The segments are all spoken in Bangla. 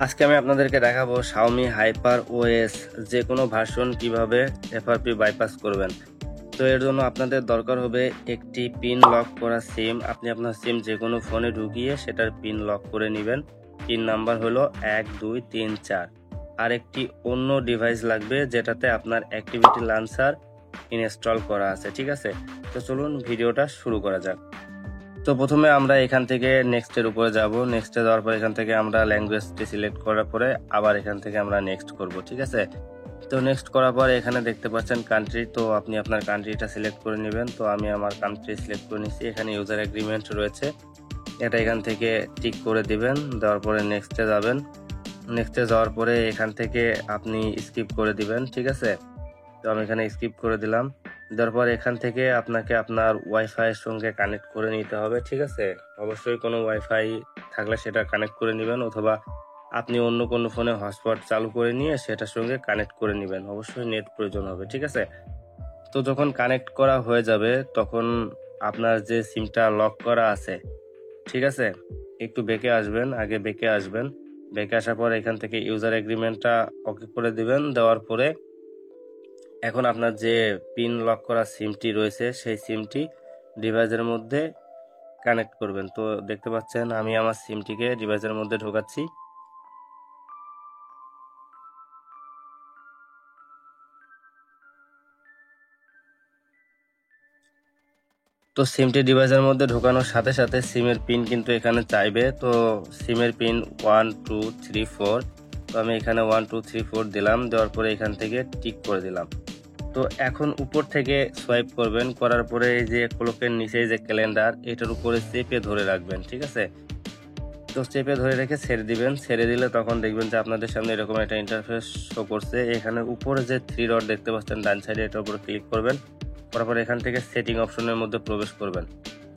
আজকে আমি আপনাদেরকে দেখাবো Xiaomi Hyper OS যে কোনো ভার্সন কিভাবে FRP বাইপাস করবেন। তো এর জন্য আপনাদের দরকার হবে একটি পিন লক করা সিম। আপনি আপনার সিম যে কোনো ফোনে ঢুকিয়ে সেটার পিন লক করে নেবেন। পিন নাম্বার হলো 1234। আর একটি অন্য ডিভাইস লাগবে যেটাতে আপনার অ্যাক্টিভিটি লঞ্চার ইনস্টল করা আছে, ঠিক আছে? তো চলুন ভিডিওটা শুরু করা যাক। তো প্রথমে আমরা এখান থেকে নেক্সটের উপরে যাব। নেক্সটে যাওয়ার পর এখান থেকে আমরা ল্যাঙ্গুয়েজটি সিলেক্ট করার পরে আবার এখান থেকে আমরা নেক্সট করব, ঠিক আছে? তো নেক্সট করার পর এখানে দেখতে পাচ্ছেন কান্ট্রি, তো আপনি আপনার কান্ট্রিটা সিলেক্ট করে নেবেন। তো আমি আমার কান্ট্রি সিলেক্ট করে নিচ্ছি। এখানে ইউজার এগ্রিমেন্ট রয়েছে, এটা এখান থেকে টিক করে দিবেন। দেওয়ার পরে নেক্সটে যাবেন। নেক্সটে যাওয়ার পরে এখান থেকে আপনি স্কিপ করে দিবেন, ঠিক আছে? তো আমি এখানে স্কিপ করে দিলাম। দেওয়ার পর এখান থেকে আপনাকে আপনার ওয়াইফাই এর সঙ্গে কানেক্ট করে নিতে হবে, ঠিক আছে? অবশ্যই কোনো ওয়াইফাই থাকলে সেটা কানেক্ট করে নেবেন, অথবা আপনি অন্য কোনো ফোনে হটস্পট চালু করে নিয়ে সেটার সঙ্গে কানেক্ট করে নেবেন। অবশ্যই নেট প্রয়োজন হবে, ঠিক আছে? তো যখন কানেক্ট করা হয়ে যাবে তখন আপনার যে সিমটা লক করা আছে, ঠিক আছে, একটু বেঁকে আসবেন, আগে বেঁকে আসবেন। বেঁকে আসার পর এখান থেকে ইউজার এগ্রিমেন্টটা ওকে করে দিবেন। দেওয়ার পরে এখন আপনার যে পিন লক করা সিমটি রয়েছে সেই সিমটি ডিভাইসের মধ্যে কানেক্ট করবেন। তো দেখতে পাচ্ছেন আমি আমার সিমটিকে ডিভাইসের মধ্যে ঢোকাচ্ছি। তো সিমটি ডিভাইসের মধ্যে ঢোকানোর সাথে সাথে সিমের পিন কিন্তু এখানে চাইবে। তো সিমের পিন 1234। তো আমি এখানে 1234 দিলাম। দেওয়ার পরে এখান থেকে টিক করে দিলাম। তো এখন উপর থেকে সোয়াইপ করবেন, করার পরে এই যে ক্লকের নিচে যে ক্যালেন্ডার, এটার উপরে চেপে ধরে রাখবেন, ঠিক আছে? তো চেপে ধরে রেখে ছেড়ে দিবেন। ছেড়ে দিলে তখন দেখবেন যে আপনাদের সামনে এরকম একটা ইন্টারফেস শো করছে। এখানে উপরে যে 3 ডট দেখতে পাচ্ছেন ডান সাইডে, এটার উপরে ক্লিক করবেন। করার পর এখান থেকে সেটিং অপশনের মধ্যে প্রবেশ করবেন।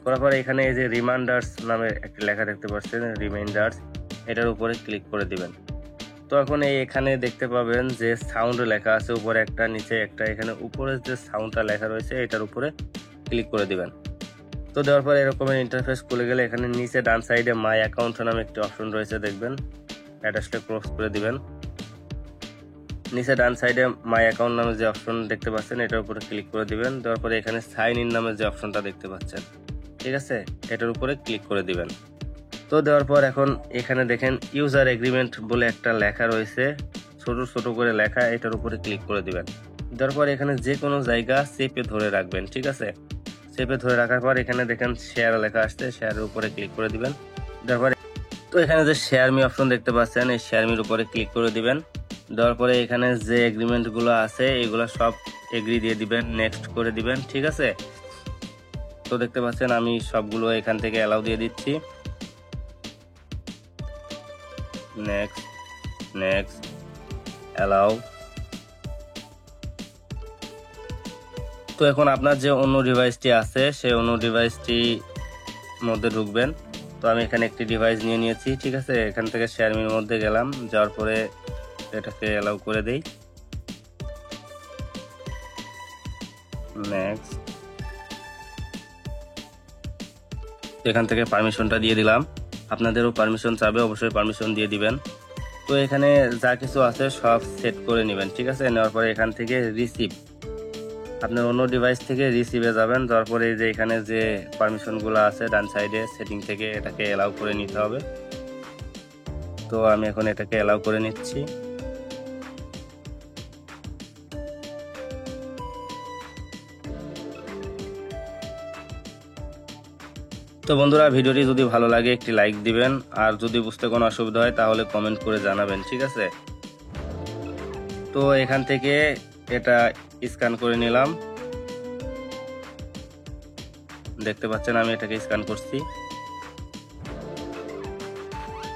করার পর এখানে এই যে রিমাইন্ডার্স নামে একটা লেখা দেখতে পাচ্ছেন, রিমাইন্ডার্স, এটার উপরে ক্লিক করে দিবেন। তো এখন এখানে দেখতে পাবেন যে সাউন্ড লেখা আছে উপরে একটা, নিচে একটা। এখানে উপরে যে সাউন্ডটা লেখা রয়েছে এটার উপরে ক্লিক করে দিবেন। তো দেওয়ার পর এরকমের ইন্টারফেস খুলে গেলে এখানে নিচে ডান সাইডে মাই অ্যাকাউন্ট নামে একটি অপশন রয়েছে, দেখবেন। অ্যাটাচটা ক্লোজ করে দিবেন। নিচে ডান সাইডে মাই অ্যাকাউন্ট নামে যে অপশন দেখতে পাচ্ছেন এটার উপরে ক্লিক করে দিবেন। দেওয়ার পরে এখানে সাইন ইন নামে যে অপশনটা দেখতে পাচ্ছেন, ঠিক আছে, এটার উপরে ক্লিক করে দিবেন। তো দেওয়ার পর এখন এখানে দেখেন ইউজার এগ্রিমেন্ট বলে একটা লেখা রয়েছে, ছোট ছোট করে লেখা, এটার উপরে ক্লিক করে দিবেন। দেওয়ার পর এখানে যে কোনো জায়গা চেপে ধরে রাখবেন, ঠিক আছে? চেপে ধরে রাখার পর এখানে দেখেন শেয়ার লেখা আসছে, শেয়ারের উপরে ক্লিক করে দিবেন। দেওয়ার পরে তো এখানে যে শেয়ার মি অপশন দেখতে পাচ্ছেন, এই শেয়ার মির উপরে ক্লিক করে দিবেন। দেওয়ার পরে এখানে যে এগ্রিমেন্ট গুলো আছে এগুলো সব এগ্রি দিয়ে দিবেন, নেক্সট করে দিবেন, ঠিক আছে? তো দেখতে পাচ্ছেন আমি সবগুলো এখান থেকে অ্যালাউ দিয়ে দিচ্ছি। Next, next, allow. তো এখন আপনার যে অন্য ডিভাইসটি আছে সেই অন্য ডিভাইসটি মধ্যে ঢুকবেন। তো আমি এখানে একটি ডিভাইস নিয়ে নিয়েছি, ঠিক আছে? এখান থেকে শেয়ার মির মধ্যে গেলাম, যাওয়ার পরে এটাকে অ্যালাউ করে দেই। নেক্সট, এখান থেকে পারমিশনটা দিয়ে দিলাম। আপনাদেরও পারমিশন চাবে, অবশ্যই পারমিশন দিয়ে দিবেন। তো এখানে যা কিছু আছে সব সেট করে নেবেন, ঠিক আছে? নেওয়ার পরে এখান থেকে রিসিভ, আপনার অন্য ডিভাইস থেকে রিসিভে যাবেন। তারপরে যে এখানে যে পারমিশনগুলো আছে ডান সাইডে সেটিং থেকে এটাকে অ্যালাউ করে নিতে হবে। তো আমি এখন এটাকে অ্যালাউ করে নিচ্ছি। তো বন্ধুরা, ভিডিওটি যদি ভালো লাগে একটি লাইক দিবেন, আর যদি বুঝতে কোনো অসুবিধা হয় তাহলে কমেন্ট করে জানাবেন, ঠিক আছে? তো এখান থেকে এটা স্ক্যান করে নিলাম, দেখতে পাচ্ছেন আমি এটাকে স্ক্যান করছি।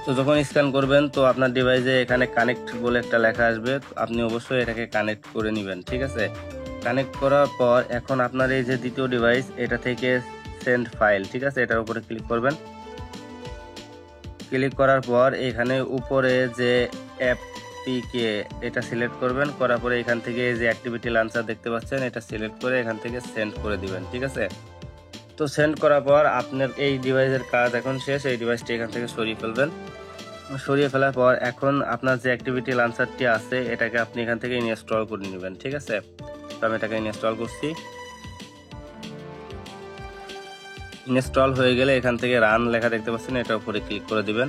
তো যখন স্ক্যান করবেন তো আপনার ডিভাইসে এখানে কানেক্ট বলে একটা লেখা আসবে, আপনি অবশ্যই এটাকে কানেক্ট করে নেবেন, ঠিক আছে? কানেক্ট করার পর এখন আপনার এই যে দ্বিতীয় ডিভাইস, এটা থেকে সেন্ড ফাইল, ঠিক আছে, এটার উপরে ক্লিক করবেন। ক্লিক করার পর এখানে উপরে যে অ্যাপটিকে এটা সিলেক্ট করবেন, করার পরে এখান থেকে যে অ্যাক্টিভিটি লঞ্চার দেখতে পাচ্ছেন এটা সিলেক্ট করে এখান থেকে সেন্ড করে দিবেন, ঠিক আছে? তো সেন্ড করার পর আপনার এই ডিভাইসের কাজ এখন শেষ, এই ডিভাইসটি এখান থেকে সরিয়ে ফেলবেন। সরিয়ে ফেলার পর এখন আপনার যে অ্যাক্টিভিটি লঞ্চারটি আছে এটাকে আপনি এখান থেকে ইনস্টল করে নেবেন, ঠিক আছে। তো আমি এটাকে ইনস্টল করছি। ইনস্টল হয়ে গেলে এখান থেকে রান লেখা দেখতে পাচ্ছেন, এটার উপরে ক্লিক করে দিবেন।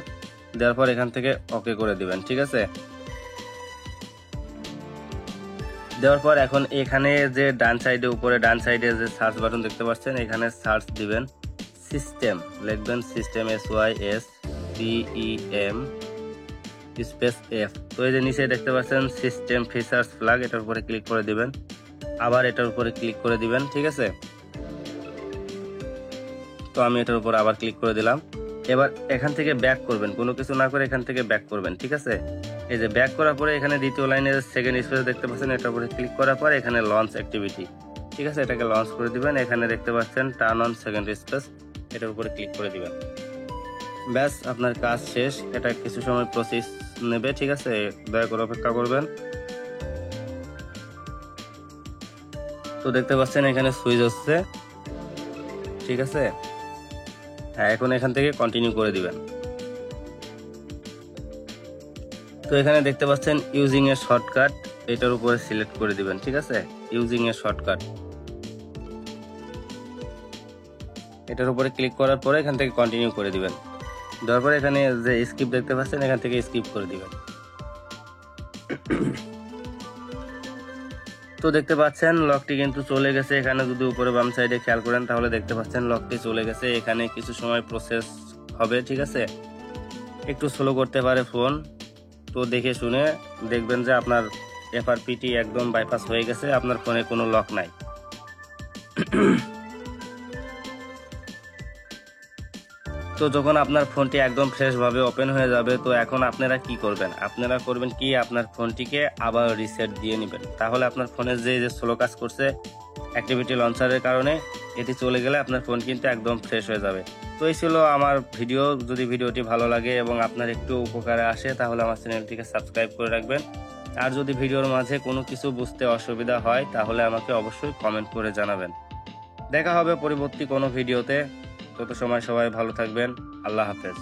দেওয়ার পর এখান থেকে ওকে করে দিবেন, ঠিক আছে। দেওয়ার পর এখন এখানে যে ডান সাইডে উপরে ডান সাইডে যে সার্চ বাটন দেখতে পাচ্ছেন, এখানে সার্চ দিবেন সিস্টেম, লিখবেন সিস্টেম SYSTEM স্পেস F। তো এই যে নিচে দেখতে পাচ্ছেন সিস্টেম ফিচার্স ফ্ল্যাগ, এটার উপরে ক্লিক করে দিবেন। আবার এটার উপরে ক্লিক করে দিবেন, ঠিক আছে। তো আমি এটার উপর আবার ক্লিক করে দিলাম। এবার এখান থেকে ব্যাক করবেন, কোনো কিছু না করে এখান থেকে ব্যাক করবেন, ঠিক আছে। এই যে ব্যাক করার পরে এখানে দ্বিতীয় লাইনে সেকেন্ড স্পেস দেখতে পাচ্ছেন, এটার উপরে ক্লিক করার পর এখানে লঞ্চ অ্যাক্টিভিটি, ঠিক আছে, এটাকে লঞ্চ করে দিবেন। এখানে দেখতে পাচ্ছেন টার্ন অন সেকেন্ড স্পেস, এটার উপরে ক্লিক করে দিবেন। ব্যাস আপনার কাজ শেষ। এটা কিছু সময় প্রসেস নেবে, ঠিক আছে, দয়া করে অপেক্ষা করবেন। তো দেখতে পাচ্ছেন এখানে সুইচ হচ্ছে, ঠিক আছে। হ্যাঁ, এখন এখান থেকে কন্টিনিউ করে দিবেন। তো এখানে দেখতে পাচ্ছেন ইউজিং এ শর্টকাট, এটার উপরে সিলেক্ট করে দিবেন, ঠিক আছে। ইউজিং এ শর্টকাট, এটার উপরে ক্লিক করার পরে এখান থেকে কন্টিনিউ করে দিবেন। দেওয়ার পরে এখানে যে স্কিপ দেখতে পাচ্ছেন, এখান থেকে স্কিপ করে দিবেন। তো দেখতে পাচ্ছেন লকটি কিন্তু চলে গেছে। এখানে যদি উপরে বাম সাইডে খেয়াল করেন তাহলে দেখতে পাচ্ছেন লকটি চলে গেছে। এখানে কিছু সময় প্রসেস হবে, ঠিক আছে, একটু স্লো করতে পারে ফোন। তো দেখে শুনে দেখবেন যে আপনার FRPটি একদম বাইপাস হয়ে গেছে, আপনার ফোনে কোনো লক নাই। তো যখন আপনার ফোনটি একদম ফ্রেশ ভাবে ওপেন হয়ে যাবে, তো এখন আপনারা কি করবেন, আপনারা করবেন কি, আপনার ফোনটিকে আবার রিসেট দিয়ে নেবেন। তাহলে আপনার ফোনের যে স্লো কাজ করছে অ্যাক্টিভিটি লঞ্চারের কারণে, এটি চলে গেলে আপনার ফোন কিন্তু একদম ফ্রেশ হয়ে যাবে। তো এই ছিল আমার ভিডিও। যদি ভিডিওটি ভালো লাগে এবং আপনার একটু উপকারে আসে তাহলে আমার চ্যানেলটিকে সাবস্ক্রাইব করে রাখবেন। আর যদি ভিডিওর মাঝে কোনো কিছু বুঝতে অসুবিধা হয় তাহলে আমাকে অবশ্যই কমেন্ট করে জানাবেন। দেখা হবে পরবর্তী কোনো ভিডিওতে। তত সময় সবাই ভালো থাকবেন। আল্লাহ হাফেজ।